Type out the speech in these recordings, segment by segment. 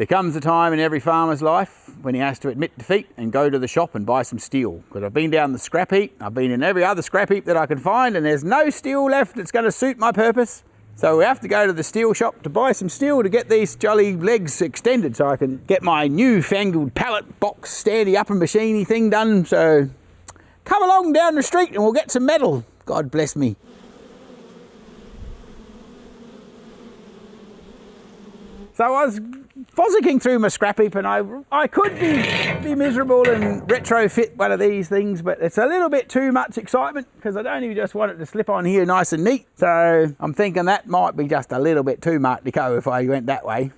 There comes a time in every farmer's life when he has to admit defeat and go to the shop and buy some steel. Because I've been down the scrap heap, I've been in every other scrap heap that I can find, and there's no steel left that's going to suit my purpose. So we have to go to the steel shop to buy some steel to get these jolly legs extended so I can get my newfangled pallet box standy up and machiney thing done. So come along down the street and we'll get some metal. God bless me. So I was fossicking through my scrap heap, and I could be miserable and retrofit one of these things, but it's a little bit too much excitement because I don't even just want it to slip on here nice and neat. So I'm thinking that might be just a little bit too much deCaux if I went that way.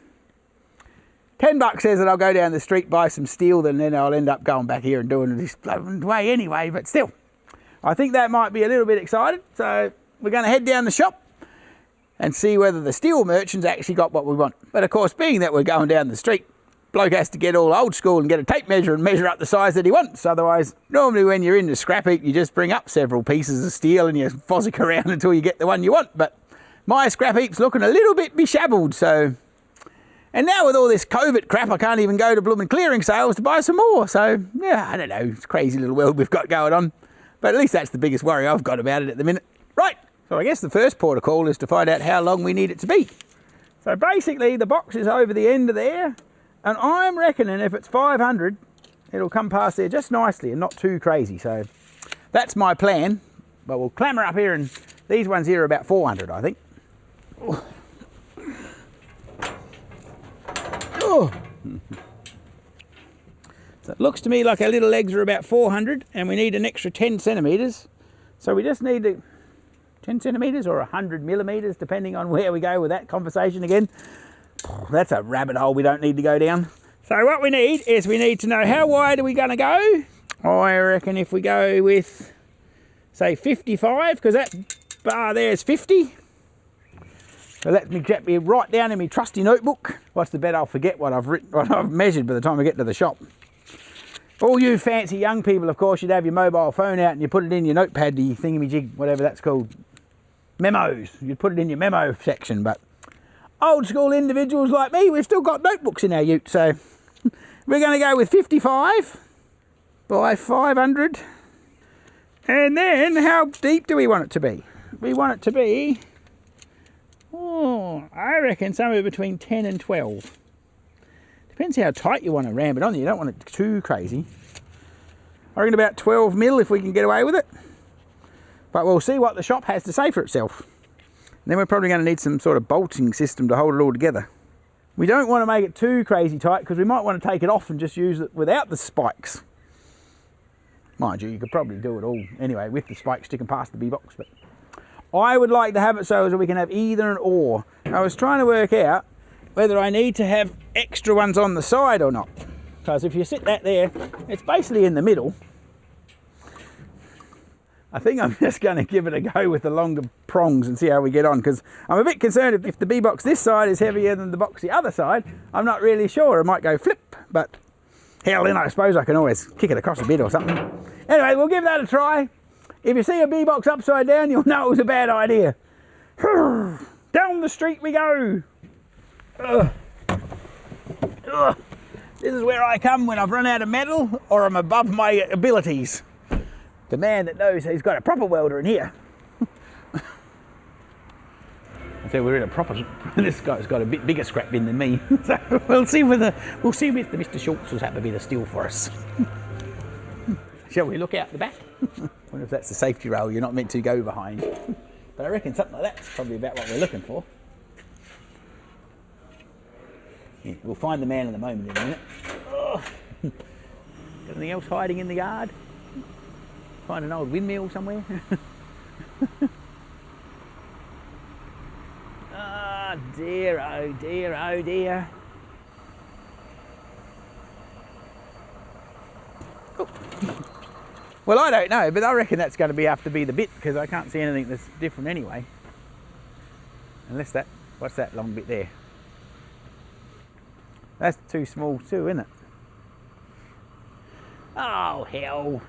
$10 says that I'll go down the street, buy some steel, then I'll end up going back here and doing it this way anyway, but still. I think that might be a little bit excited, so we're going to head down the shop and see whether the steel merchants actually got what we want. But of course, being that we're going down the street, bloke has to get all old school and get a tape measure and measure up the size that he wants. Otherwise, normally when you're in the scrap heap, you just bring up several pieces of steel and you fossick around until you get the one you want. But my scrap heap's looking a little bit beshabbled, so... And now with all this COVID crap, I can't even go to blooming clearing sales to buy some more. So, yeah, I don't know, it's a crazy little world we've got going on. But at least that's the biggest worry I've got about it at the minute. Right. So I guess the first port of call is to find out how long we need it to be. So basically the box is over the end of there, and I'm reckoning if it's 500, it'll come past there just nicely and not too crazy. So that's my plan, but we'll clamber up here, and these ones here are about 400, I think. Oh. Oh. So it looks to me like our little legs are about 400, and we need an extra 10 centimetres. So we just need to 10 centimetres or 100 millimetres, depending on where we go with that conversation again. That's a rabbit hole we don't need to go down. So what we need is we need to know how wide are we going to go. I reckon if we go with, say, 55, because that bar there is 50. So let me get me right down in my trusty notebook. What's the bet I'll forget what I've measured by the time I get to the shop. All you fancy young people, of course, you'd have your mobile phone out and you put it in your notepad, the thingamajig, whatever that's called. Memos. You'd put it in your memo section, but old school individuals like me, we've still got notebooks in our ute, so we're going to go with 55 by 500. And then how deep do we want it to be? We want it to be, I reckon somewhere between 10 and 12. Depends how tight you want to ram it on. You don't want it too crazy. I reckon about 12 mil if we can get away with it. But we'll see what the shop has to say for itself. And then we're probably going to need some sort of bolting system to hold it all together. We don't want to make it too crazy tight because we might want to take it off and just use it without the spikes. Mind you, you could probably do it all anyway with the spikes sticking past the B-box. But I would like to have it so that we can have either an or. I was trying to work out whether I need to have extra ones on the side or not. Because if you sit that there, it's basically in the middle. I think I'm just going to give it a go with the longer prongs and see how we get on, because I'm a bit concerned if the B-box this side is heavier than the box the other side. I'm not really sure. It might go flip, but hell, then I suppose I can always kick it across a bit or something. Anyway, we'll give that a try. If you see a B-box upside down, you'll know it was a bad idea. Down the street we go. This is where I come when I've run out of metal or I'm above my abilities. The man that knows he's got a proper welder in here. I say we're in a proper. This guy's got a bit bigger scrap bin than me, so we'll see if the Mr. Schultz will have a bit of steel for us. Shall we look out the back? I wonder if that's the safety rail you're not meant to go behind. But I reckon something like that's probably about what we're looking for. Yeah, we'll find the man in a moment in a minute. Oh. Got anything else hiding in the yard? Find an old windmill somewhere. Oh dear, oh dear, oh dear. Oh. Well, I don't know, but I reckon that's going to have to be the bit, because I can't see anything that's different anyway. Unless that, what's that long bit there? That's too small too, isn't it? Oh, hell.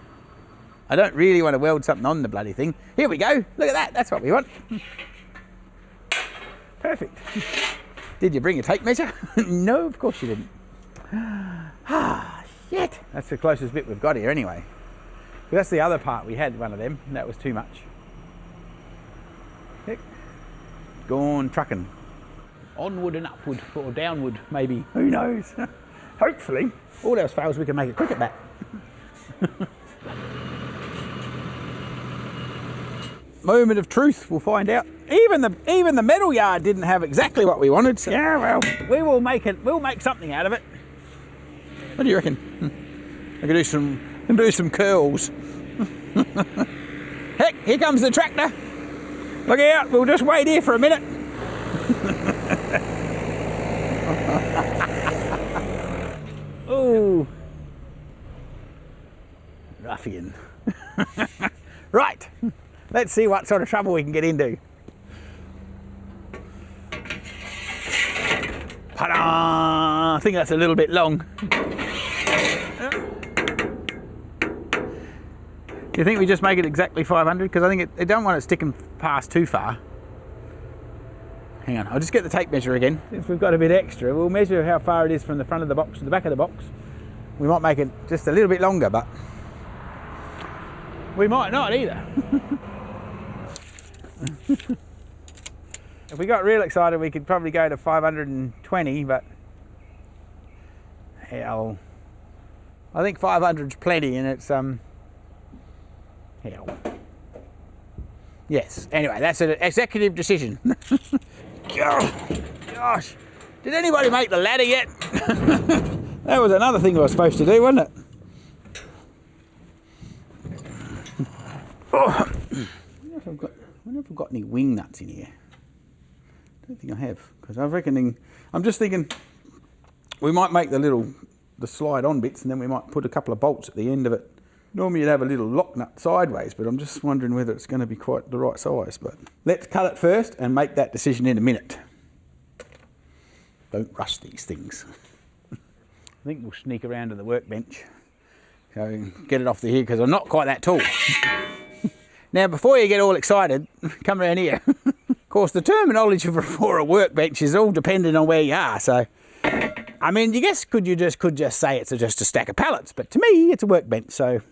I don't really want to weld something on the bloody thing. Here we go. Look at that. That's what we want. Perfect. Did you bring a tape measure? No, of course you didn't. Ah, shit. That's the closest bit we've got here anyway. That's the other part. We had one of them, and that was too much. Heck. Gone trucking. Onward and upward, or downward, maybe. Who knows? Hopefully. All else fails, we can make a cricket bat. Moment of truth, we'll find out. Even the metal yard didn't have exactly what we wanted. So yeah, well, we will make it. We'll make something out of it. What do you reckon? I can do some curls. Heck, here comes the tractor. Look out, we'll just wait here for a minute. Oh, ruffian. Right, let's see what sort of trouble we can get into. Ta-da! I think that's a little bit long. Do you think we just make it exactly 500? Because I think I don't want it sticking past too far. Hang on, I'll just get the tape measure again. If we've got a bit extra, we'll measure how far it is from the front of the box to the back of the box. We might make it just a little bit longer, but we might not either. If we got real excited, we could probably go to 520, but hell, I think 500's plenty, and it's hell. Yes. Anyway, that's an executive decision. Gosh, did anybody make the ladder yet? That was another thing I was supposed to do, wasn't it? Oh. I wonder if I've got any wing nuts in here. I don't think I have, because I'm just thinking we might make the slide on bits, and then we might put a couple of bolts at the end of it. Normally you'd have a little lock nut sideways, but I'm just wondering whether it's going to be quite the right size. But let's cut it first and make that decision in a minute. Don't rush these things. I think we'll sneak around to the workbench, so get it off the here, because I'm not quite that tall. Now, before you get all excited, come around here. Of course, the terminology for a workbench is all dependent on where you are. So, I mean, you could just say it's just a stack of pallets, but to me, it's a workbench. So,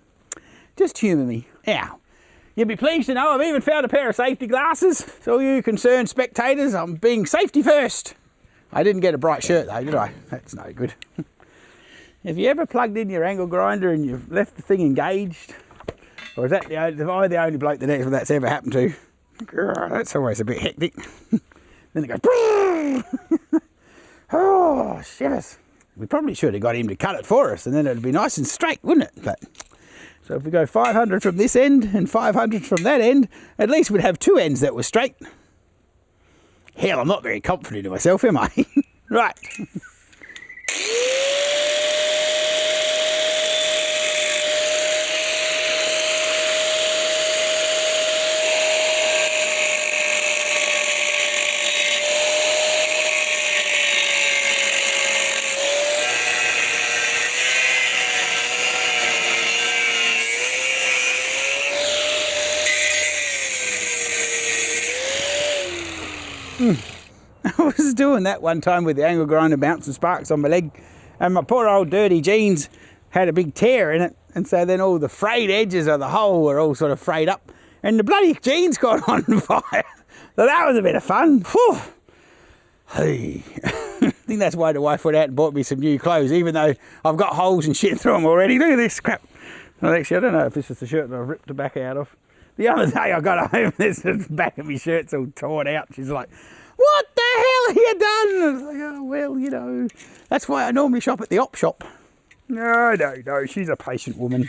just humour me. Now, you'll be pleased to know I've even found a pair of safety glasses. So, you concerned spectators, I'm being safety first. I didn't get a bright shirt though, did I? That's no good. Have you ever plugged in your angle grinder and you've left the thing engaged? Or is am I the only bloke that's ever happened to? That's always a bit hectic. Then it goes, oh, shivers. We probably should have got him to cut it for us, and then it'd be nice and straight, wouldn't it? But so if we go 500 from this end and 500 from that end, at least we'd have two ends that were straight. Hell, I'm not very confident in myself, am I? Right. I was doing that one time with the angle grinder bouncing sparks on my leg, and my poor old dirty jeans had a big tear in it, and so then all the frayed edges of the hole were all sort of frayed up, and the bloody jeans got on fire. So that was a bit of fun. Whew. Hey. I think that's why the wife went out and bought me some new clothes, even though I've got holes and shit through them already. Look at this crap. Well, actually, I don't know if this is the shirt that I've ripped the back out of. The other day I got home, the back of my shirt's all torn out. She's like, what the hell have you done? I was like, oh, well, you know, that's why I normally shop at the op shop. No, she's a patient woman.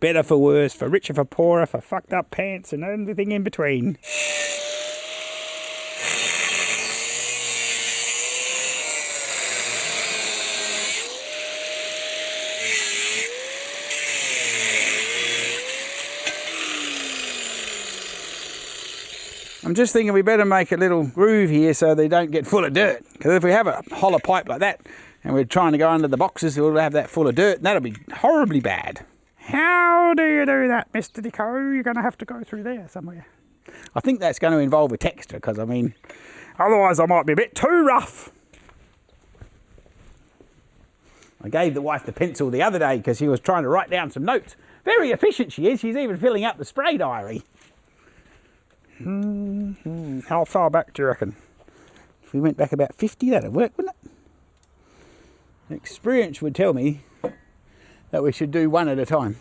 Better for worse, for richer for poorer, for fucked up pants and everything in between. I'm just thinking we better make a little groove here so they don't get full of dirt. Because if we have a hollow pipe like that and we're trying to go under the boxes, we'll have that full of dirt and that'll be horribly bad. How do you do that, Mr. deCaux? You're going to have to go through there somewhere. I think that's going to involve a texture because, I mean, Otherwise I might be a bit too rough. I gave the wife the pencil the other day because she was trying to write down some notes. Very efficient she is. She's even filling up the spray diary. How far back do you reckon? If we went back about 50, that'd work, wouldn't it? Experience would tell me that we should do one at a time.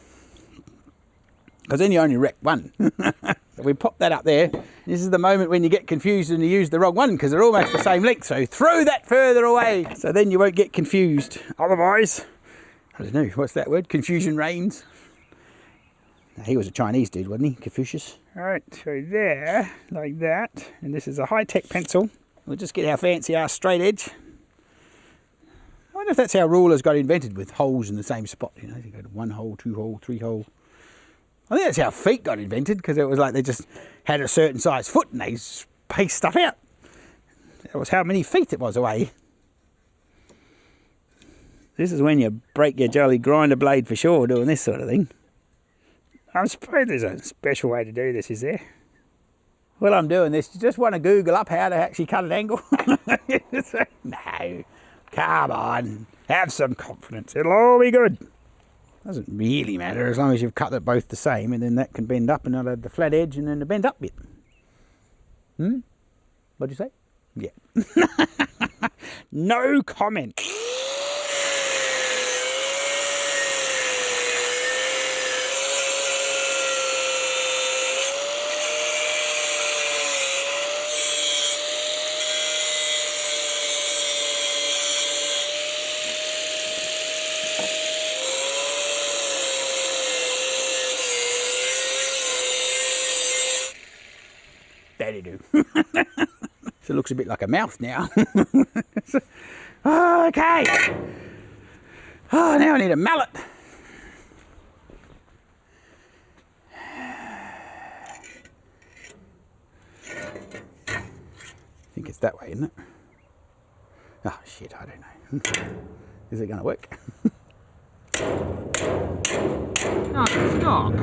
Because then you only wreck one. We pop that up there. This is the moment when you get confused and you use the wrong one because they're almost the same length. So throw that further away so then you won't get confused. Otherwise, I don't know, what's that word? Confusion reigns. He was a Chinese dude, wasn't he? Confucius. All right, so there, like that. And this is a high-tech pencil. We'll just get our fancy our straight edge. I wonder if that's how rulers got invented, with holes in the same spot. You know, you go to 1 hole, 2 hole, 3 hole. I think that's how feet got invented, because it was like they just had a certain size foot and they spaced stuff out. That was how many feet it was away. This is when you break your jolly grinder blade for sure, doing this sort of thing. I suppose there's a special way to do this, is there? Well, I'm doing this. You just want to Google up how to actually cut an angle? No, come on. Have some confidence. It'll all be good. Doesn't really matter as long as you've cut it both the same, and then that can bend up and I'll have the flat edge and then the bent up bit. What'd you say? Yeah. No comment. That'll do. So it looks a bit like a mouth now. Okay. Oh, now I need a mallet. I think it's that way, isn't it? Oh shit, I don't know. Is it going to work? Oh, stop.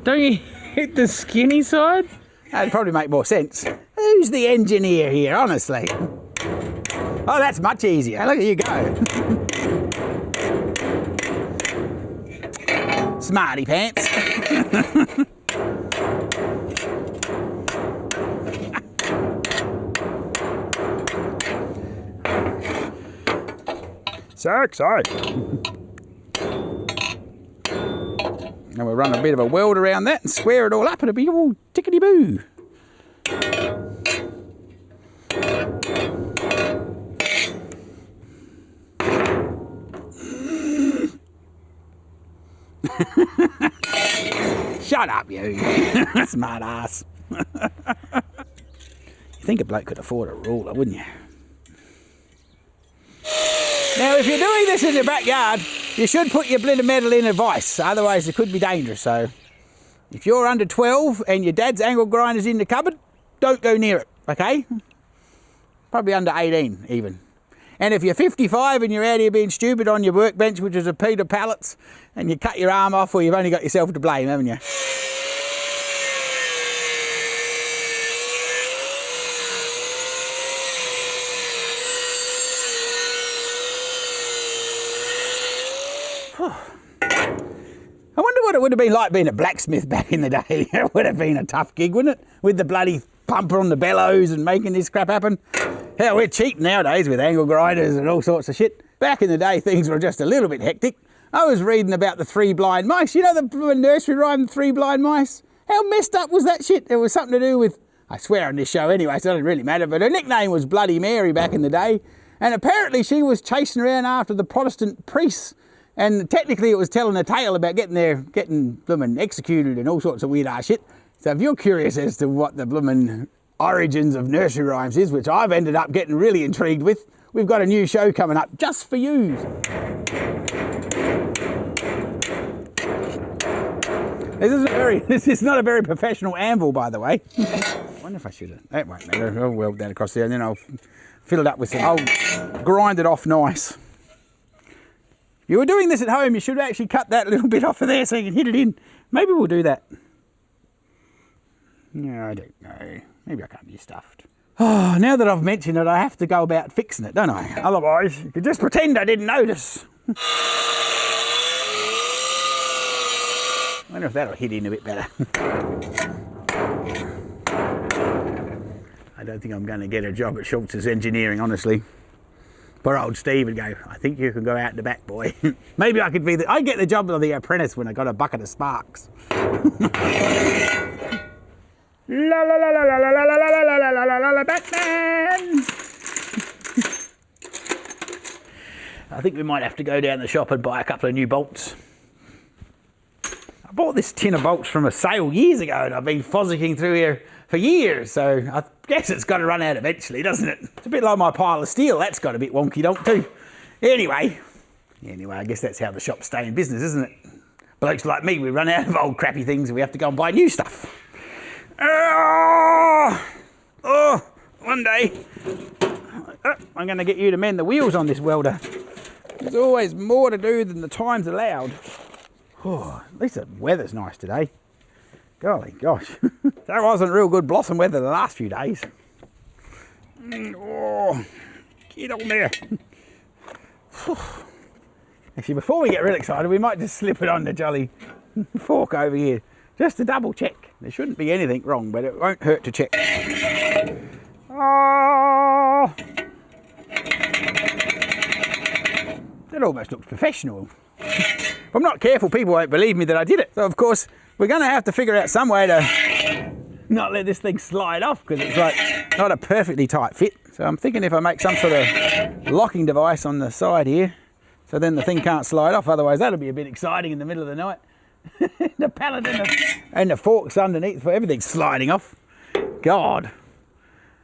Don't you hit the skinny side? That'd probably make more sense. Who's the engineer here, honestly? Oh, that's much easier. Look at you go. Smarty pants. So excited. And we'll run a bit of a weld around that and square it all up. It'll be all tickety-boo. Shut up, you. Smart ass. You think a bloke could afford a ruler, wouldn't you? Now, if you're doing this in the backyard, you should put your blitter metal in a vise, otherwise it could be dangerous. So, if you're under 12 and your dad's angle grinder's in the cupboard, don't go near it, okay? Probably under 18 even. And if you're 55 and you're out here being stupid on your workbench, which is a Peter pallets, and you cut your arm off, well, you've only got yourself to blame, haven't you? I wonder what it would have been like being a blacksmith back in the day. It would have been a tough gig, wouldn't it? With the bloody pumper on the bellows and making this crap happen. Hell, we're cheap nowadays with angle grinders and all sorts of shit. Back in the day, things were just a little bit hectic. I was reading about the 3 blind mice. You know the nursery rhyme, 3 blind mice? How messed up was that shit? It was something to do with, I swear on this show anyway, so it doesn't really matter, but her nickname was Bloody Mary back in the day. And apparently she was chasing around after the Protestant priests. And technically it was telling a tale about getting bloomin' executed and all sorts of weird ass shit. So if you're curious as to what the bloomin' origins of nursery rhymes is, which I've ended up getting really intrigued with, we've got a new show coming up just for you. This is not a very professional anvil, by the way. I wonder if I should have, that won't matter. I'll weld that across there and then I'll fill it up with some, I'll grind it off nice. If you were doing this at home, you should actually cut that little bit off of there so you can hit it in. Maybe we'll do that. No, I don't know. Maybe I can't be stuffed. Oh, now that I've mentioned it, I have to go about fixing it, don't I? Otherwise, you could just pretend I didn't notice. I wonder if that'll hit in a bit better. I don't think I'm going to get a job at Schultz's Engineering, honestly. Poor old Steve would go, I think you can go out the back, boy. Maybe I could be I'd get the job of the apprentice when I got a bucket of sparks. La la la la la la la la la la la la la Batman! I think we might have to go down the shop and buy a couple of new bolts. I bought this tin of bolts from a sale years ago and I've been fozzicking through here for years, so I guess it's got to run out eventually, doesn't it? It's a bit like my pile of steel, that's got a bit wonky donk too. Anyway, I guess that's how the shops stay in business, isn't it? Blokes like me, we run out of old crappy things and we have to go and buy new stuff. One day, I'm going to get you to mend the wheels on this welder. There's always more to do than the time's allowed. Oh, at least the weather's nice today. Golly gosh. That wasn't real good blossom weather the last few days. Oh, get on there. Actually, before we get real excited, we might just slip it on the jolly fork over here. Just to double check. There shouldn't be anything wrong, but it won't hurt to check. Oh, that almost looks professional. If I'm not careful, people won't believe me that I did it. So, of course, we're going to have to figure out some way to not let this thing slide off because it's like not a perfectly tight fit. So I'm thinking if I make some sort of locking device on the side here, so then the thing can't slide off. Otherwise, that'll be a bit exciting in the middle of the night. The pallet and the forks underneath for everything sliding off. God.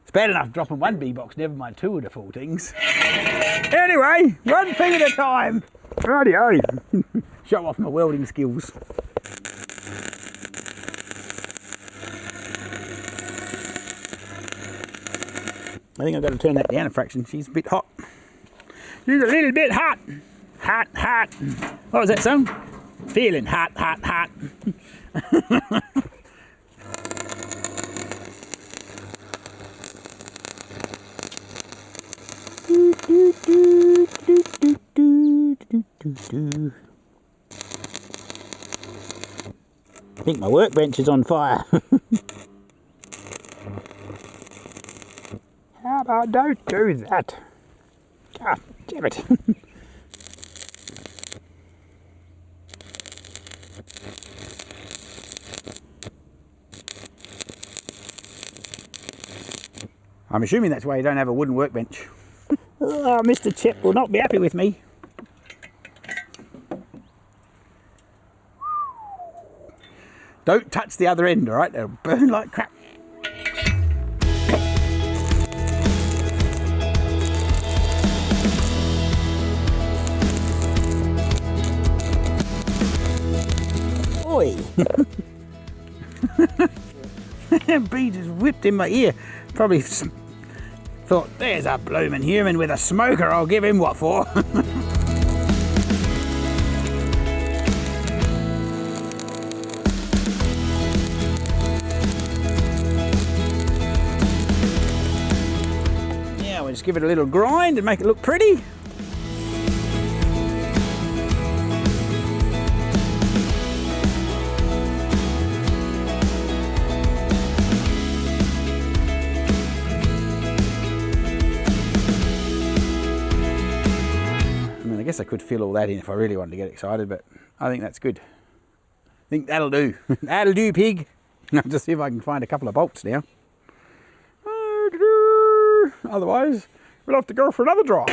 It's bad enough dropping one bee box, never mind two of the full things. Anyway, one thing at a time. Righty-o. Show off my welding skills. I think I've got to turn that down a fraction. She's a bit hot. She's a little bit hot. Hot, hot. What was that song? Feeling hot, hot, hot. I think my workbench is on fire. How about don't do that? God damn it. I'm assuming that's why you don't have a wooden workbench. Oh, Mr. Chip will not be happy with me. Don't touch the other end, alright? They'll burn like crap. Oi! Bee just whipped in my ear. Probably thought, there's a blooming human with a smoker, I'll give him what for. Yeah, we'll just give it a little grind and make it look pretty. I guess I could fill all that in if I really wanted to get excited, but I think that's good. I think that'll do. That'll do, pig. I'll just see if I can find a couple of bolts now. Otherwise, we'll have to go for another drive.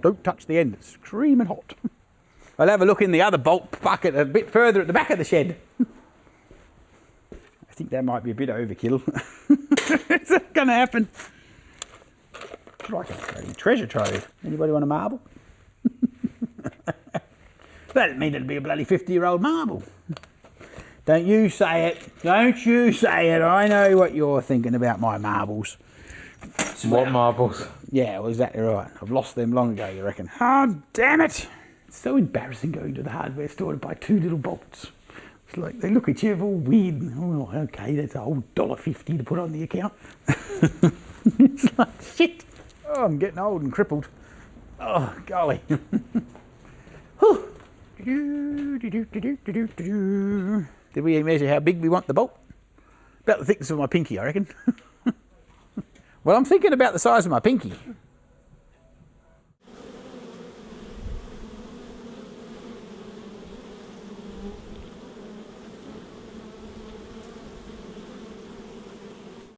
Don't touch the end, it's screaming hot. I'll have a look in the other bolt bucket a bit further at the back of the shed. I think that might be a bit overkill. Is that going to happen? It's like a treasure trove. Anybody want a marble? That'd mean it'd be a bloody 50-year-old marble. Don't you say it. Don't you say it. I know what you're thinking about my marbles. What marbles? Yeah, well, exactly right. I've lost them long ago, you reckon. Oh, damn it. It's so embarrassing going to the hardware store to buy two little bolts. It's like they look at you all weird. Oh, okay, that's a whole $1.50 to put on the account. It's like, shit. Oh, I'm getting old and crippled. Oh, golly. Did we measure how big we want the bolt? About the thickness of my pinky, I reckon. Well, I'm thinking about the size of my pinky.